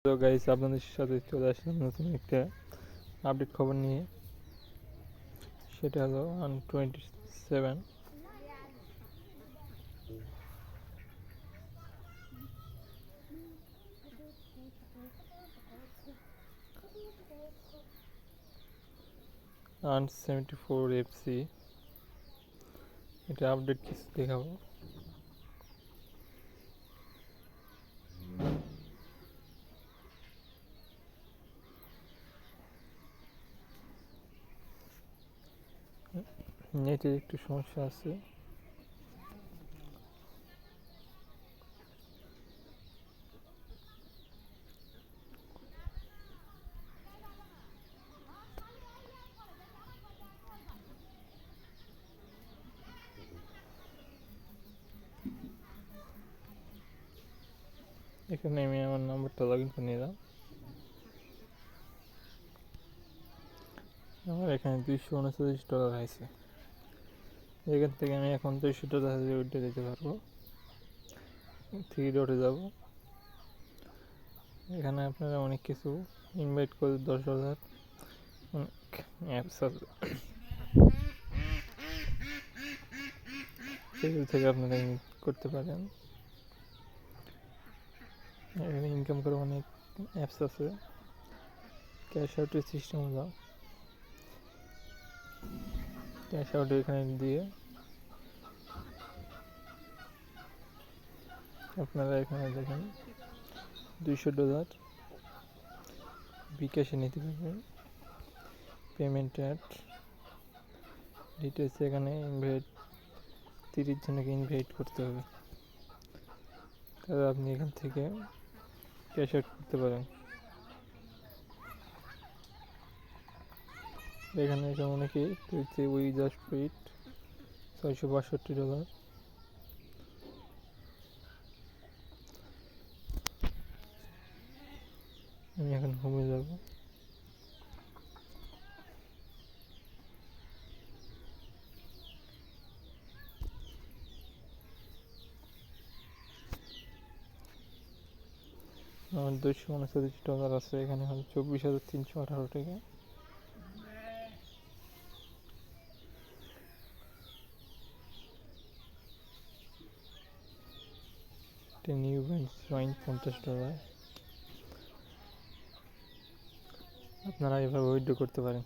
তো গাইস, আপনাদের সাথে চলে আসলাম নতুন একটা আপডেট খবর নিয়ে। সেটা হলো 127 174 FC। এটা আপডেট কিছু দেখাবো। নেটের একটু সমস্যা আছে। এখানে আমি আমার নাম্বারটা লগ ইন করে নিলাম। আমার এখানে $239 আছে। এখান থেকে আমি এখন $200 উঠে দিতে পারবো। 3 ডটে যাব। এখানে আপনারা অনেক কিছু ইনভাইট করে $10 অনেক অ্যাপস আছে, সেগুলো থেকে আপনারা করতে পারেন। এখানে ইনকাম করে অনেক অ্যাপস আছে। ক্যাশ আউটের সিস্টেম হলো, ক্যাশ আউট এখানে দিয়ে আপনারা এখানে দেখেন $200 বিকাশে নিতে পারবেন। পেমেন্ট অ্যাড ডিটেলস, এখানে ইনভাইট 30 জনকে ইনভাইট করতে হবে, তাহলে আপনি এখান থেকে ক্যাশ আউট করতে পারেন। এখানে অনেকে পেয়েছে উই জাস্ট ওয়েট $662। আমি এখন হোমে যাব। আমার $239 আছে। এখানে হল 24,318 টাকা। New band join $50। আপনারা এভাবে উইথড্র করতে পারেন।